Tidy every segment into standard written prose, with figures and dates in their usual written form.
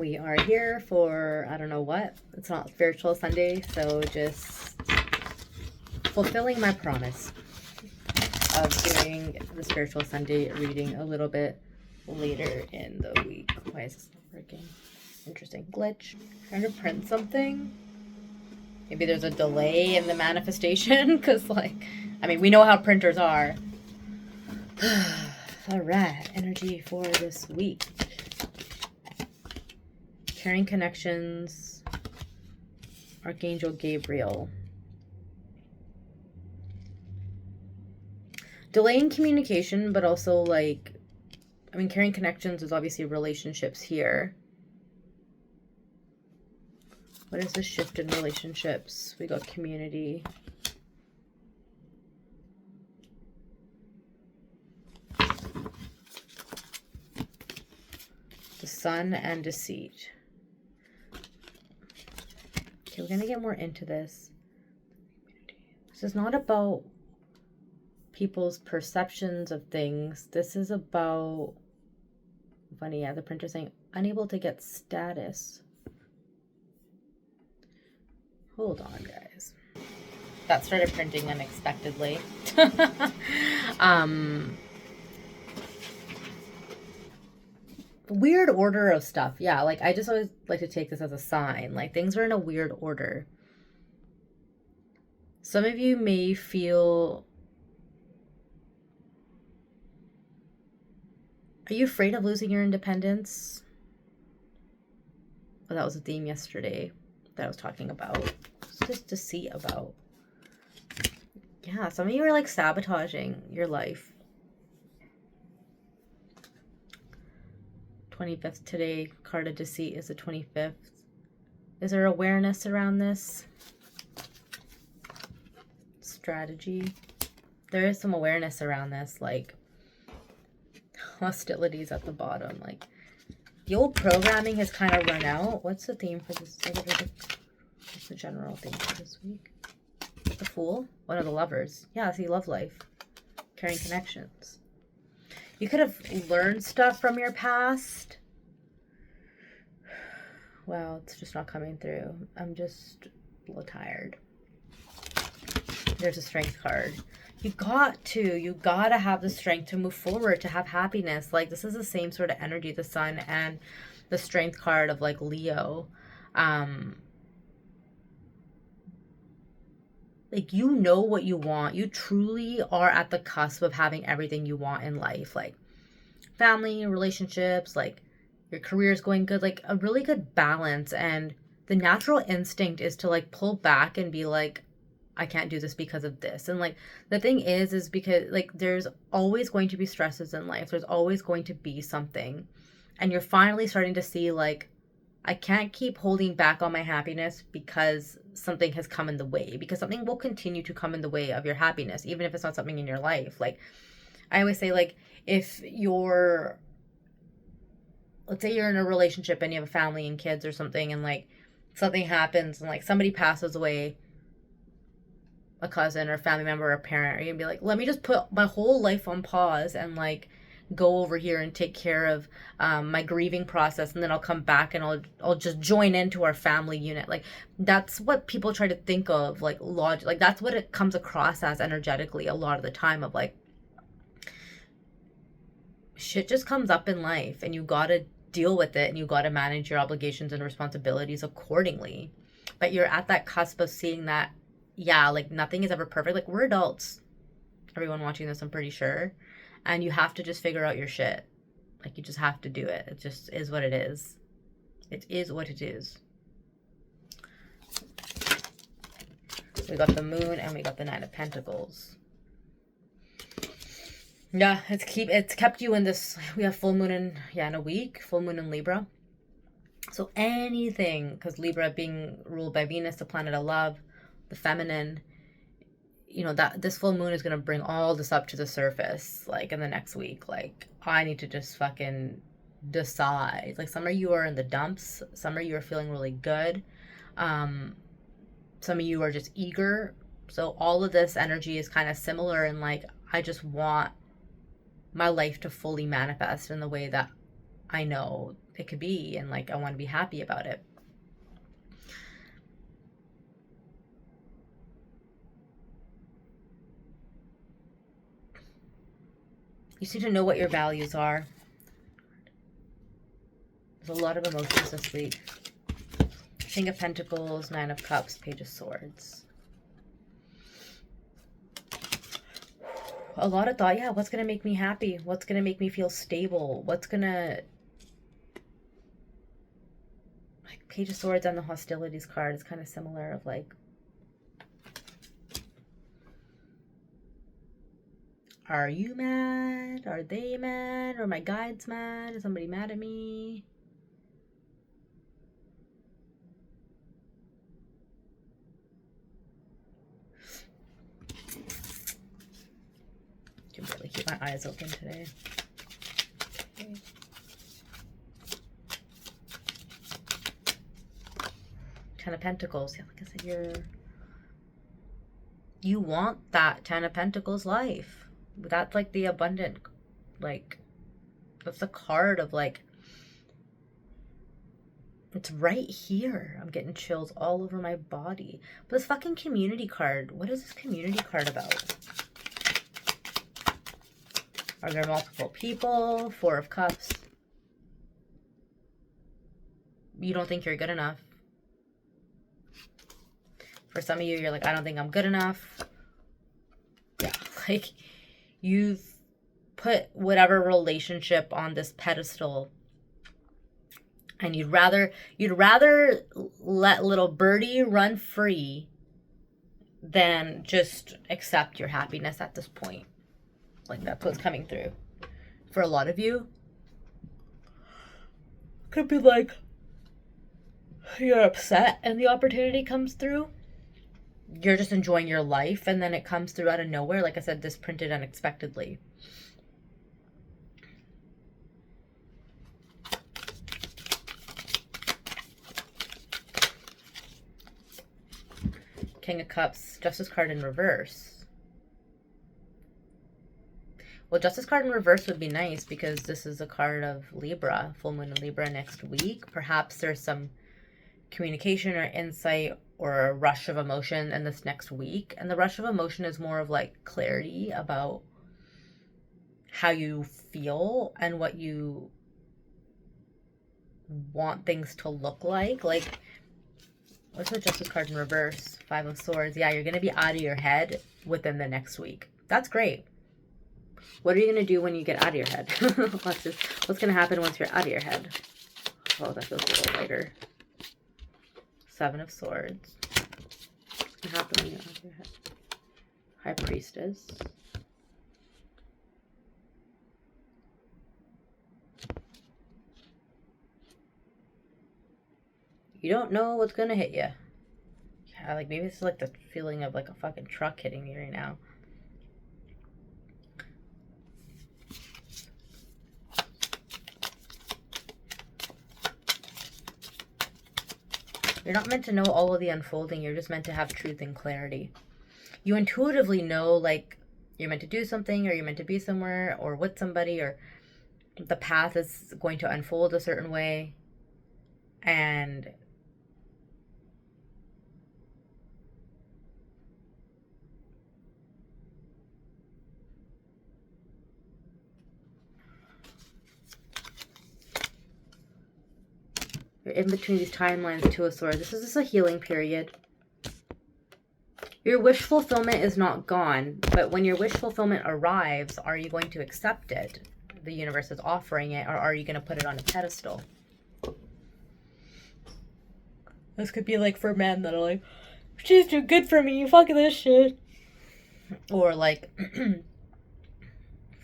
We are here for, I don't know what. It's not Spiritual Sunday, so just fulfilling my promise of doing the Spiritual Sunday reading a little bit later in the week. Why is this not working? Interesting glitch. Trying to print something. Maybe there's a delay in the manifestation, because, like, I mean, we know how printers are. Alright, energy for this week. Caring connections. Archangel Gabriel. Delaying communication, but also, like, I mean, caring connections is obviously relationships here. What is the shift in relationships? We got community. The sun and deceit. Okay, we're going to get more into this. This is not about people's perceptions of things. This is about, funny, yeah, the printer saying, unable to get status. Hold on, guys. That started printing unexpectedly. Weird order of stuff. Yeah, like, I just always like to take this as a sign. Like, things are in a weird order. Some of you may feel... Are you afraid of losing your independence? Well, that was a theme yesterday that I was talking about. It's just to see about. Yeah, some of you are like sabotaging your life. 25th today, card of deceit is the 25th. Is there awareness around this? Strategy. There is some awareness around this, like hostilities at the bottom. Like, the old programming has kind of run out. What's the theme for this? What's the general theme for this week? The Fool? One of the Lovers. Yeah, see, love life. Caring connections. You could have learned stuff from your past. Well, it's just not coming through. I'm just a little tired. There's a Strength card. You gotta have the strength to move forward, to have happiness. Like, this is the same sort of energy, the Sun and the Strength card of, like, Leo. Like, you know what you want. You truly are at the cusp of having everything you want in life. Like, family, relationships, like, your career is going good. Like, a really good balance. And the natural instinct is to, like, pull back and be like, I can't do this because of this. And, like, the thing is because, like, there's always going to be stresses in life. There's always going to be something. And you're finally starting to see, like, I can't keep holding back on my happiness because something has come in the way. Because something will continue to come in the way of your happiness, even if it's not something in your life. Like, I always say, like, if you're, let's say you're in a relationship and you have a family and kids or something, and, like, something happens and, like, somebody passes away, a cousin or a family member or a parent, are you gonna be like, let me just put my whole life on pause and, like, go over here and take care of my grieving process, and then I'll come back and I'll just join into our family unit? Like, that's what people try to think of, like, logic. Like, that's what it comes across as energetically a lot of the time, of, like, shit just comes up in life and you gotta deal with it and you gotta manage your obligations and responsibilities accordingly. But you're at that cusp of seeing that, yeah, like, nothing is ever perfect. Like, we're adults. Everyone watching this, I'm pretty sure. And you have to just figure out your shit. Like, you just have to do it. It just is what it is. It is what it is. So we got the Moon and we got the Nine of Pentacles. Yeah, it's kept you in this. We have full moon in a week. Full moon in Libra. So anything, because Libra being ruled by Venus, the planet of love, the feminine, you know, that this full moon is going to bring all this up to the surface, like, in the next week. Like, I need to just fucking decide. Like, some of you are in the dumps. Some of you are feeling really good. Some of you are just eager. So all of this energy is kind of similar in, like, I just want my life to fully manifest in the way that I know it could be, and like I want to be happy about it. You just need to know what your values are. There's a lot of emotions this week. King of Pentacles, Nine of Cups, Page of Swords. A lot of thought. Yeah, what's going to make me happy? What's going to make me feel stable? What's going to... Like, Page of Swords and the Hostilities card is kind of similar of like... Are you mad? Are they mad? Are my guides mad? Is somebody mad at me? I can barely keep my eyes open today. Okay. 10 of Pentacles. Yeah, like I said, you want that 10 of Pentacles life. That's like the abundant, like, that's the card of like, it's right here. I'm getting chills all over my body. But this fucking community card, what is this community card about? Are there multiple people? Four of Cups. You don't think you're good enough. For some of you, you're like, I don't think I'm good enough. Yeah, like, you've put whatever relationship on this pedestal, and you'd rather let little birdie run free than just accept your happiness at this point. Like, that's what's coming through. For a lot of you, could be like, you're upset and the opportunity comes through. You're just enjoying your life, and then it comes through out of nowhere. Like I said, this printed unexpectedly. King of Cups, Justice card in reverse. Well, Justice card in reverse would be nice because this is a card of Libra, full moon in Libra next week. Perhaps there's some communication or insight or a rush of emotion in this next week. And the rush of emotion is more of like clarity about how you feel and what you want things to look like. Like, what's the Justice card in reverse? Five of Swords. Yeah, you're going to be out of your head within the next week. That's great. What are you going to do when you get out of your head? What's going to happen once you're out of your head? Oh, that feels a little lighter. Seven of Swords. What's going to happen when you're out of your head? High Priestess. You don't know what's going to hit you. Yeah, like maybe it's like the feeling of like a fucking truck hitting me right now. You're not meant to know all of the unfolding. You're just meant to have truth and clarity. You intuitively know, like, you're meant to do something, or you're meant to be somewhere, or with somebody, or the path is going to unfold a certain way. And you're in between these timelines, Two of Swords. This is just a healing period. Your wish fulfillment is not gone, but when your wish fulfillment arrives, are you going to accept it? The universe is offering it, or are you going to put it on a pedestal? This could be like for men that are like, she's too good for me, fuck this shit. Or like,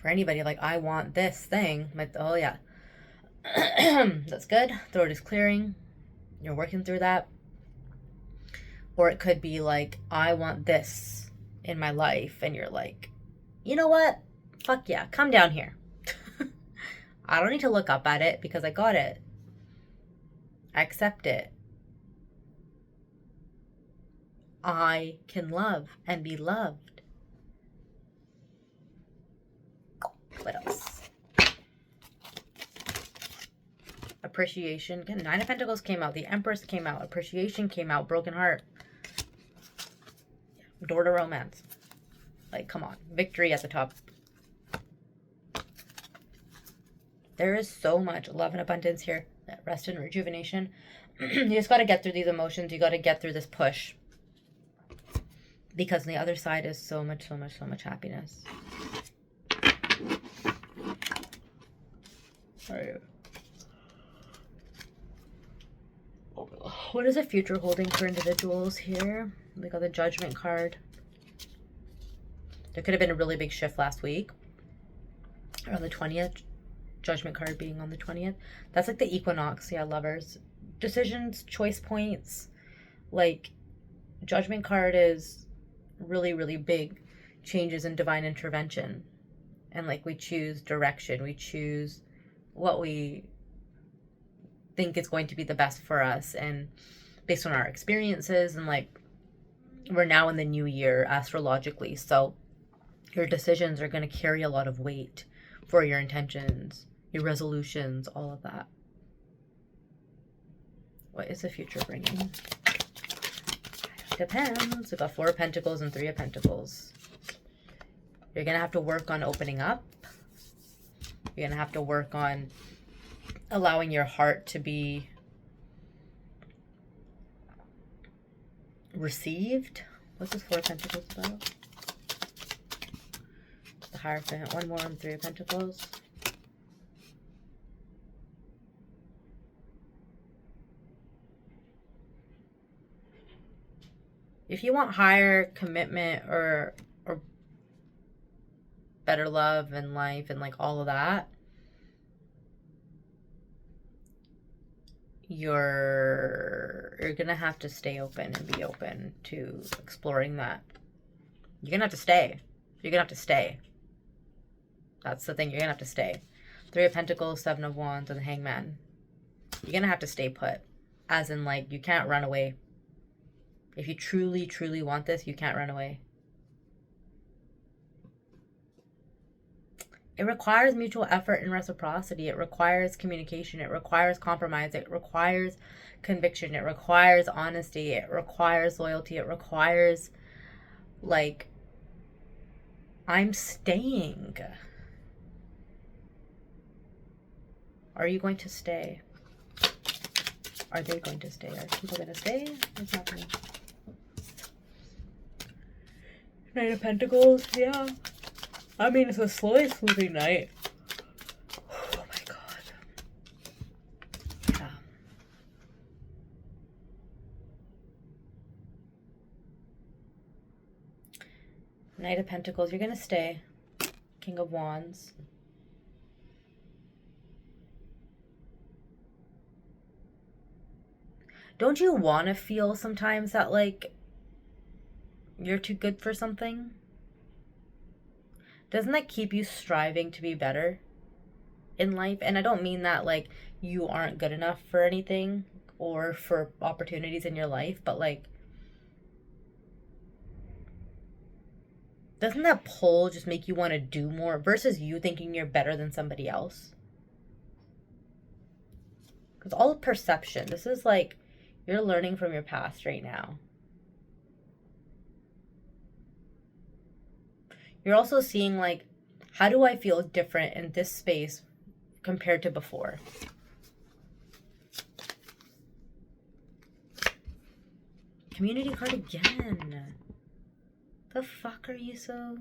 for anybody, like, I want this thing. Like, oh yeah. That's good. Throat is clearing. You're working through that. Or it could be like, I want this in my life. And you're like, you know what? Fuck yeah. Come down here. I don't need to look up at it because I got it. I accept it. I can love and be loved. What else? appreciation. Again, Nine of Pentacles came out. The Empress came out. Appreciation came out. Broken heart. Door to romance. Like, come on. Victory at the top. There is so much love and abundance here. Rest and rejuvenation. You just got to get through these emotions. You got to get through this push. Because on the other side is so much happiness. What is the future holding for individuals here? We got the Judgment card. There could have been a really big shift last week. Or on the 20th. Judgment card being on the 20th. That's like the equinox. Yeah, lovers. Decisions, choice points. Like, Judgment card is really big changes in divine intervention. And like, we choose direction. We choose what we think is going to be the best for us. And based on our experiences. And like, we're now in the new year astrologically. So your decisions are going to carry a lot of weight for your intentions, your resolutions, all of that. What is the future bringing? Depends. We've got 4 of Pentacles and 3 of Pentacles. You're going to have to work on opening up. You're going to have to work on allowing your heart to be received. What's this 4 of Pentacles about? The Hierophant. One more on 3 of Pentacles. If you want higher commitment or better love in life and like all of that, you're gonna have to stay open and be open to exploring that. You're gonna have to stay. You're gonna have to stay. That's the thing. You're gonna have to stay. 3 of Pentacles, 7 of Wands, and the Hangman. You're gonna have to stay put. As in, like, you can't run away. If you truly want this, you can't run away. It requires mutual effort and reciprocity. It requires communication. It requires compromise. It requires conviction. It requires honesty. It requires loyalty. It requires, like, I'm staying. Are you going to stay? Are they going to stay? Are people going to stay? What's happening? Knight of Pentacles, yeah. I mean, it's a slowest moving night. Oh my god. Yeah. Knight of Pentacles, you're going to stay. King of Wands. Don't you want to feel sometimes that, like, you're too good for something? Doesn't that keep you striving to be better in life? And I don't mean that, like, you aren't good enough for anything or for opportunities in your life, but, like, doesn't that pull just make you want to do more versus you thinking you're better than somebody else? Because all perception, this is like, you're learning from your past right now. You're also seeing, like, how do I feel different in this space compared to before? Community card again. The fuck are you so...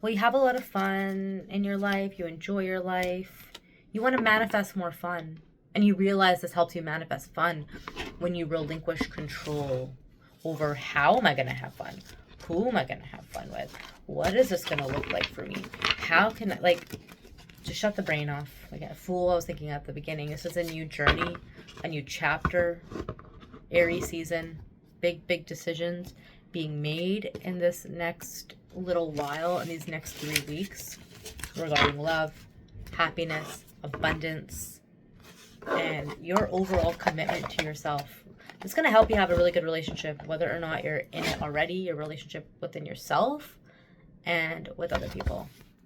Well, you have a lot of fun in your life. You enjoy your life. You want to manifest more fun. And you realize this helps you manifest fun when you relinquish control over how am I going to have fun? Who am I going to have fun with? What is this going to look like for me? How can I, like, just shut the brain off. Like a fool, I was thinking at the beginning. This is a new journey, a new chapter, Aries season, big decisions being made in this next little while, in these next 3 weeks regarding love, happiness, abundance, and your overall commitment to yourself. It's going to help you have a really good relationship, whether or not you're in it already, your relationship within yourself and with other people.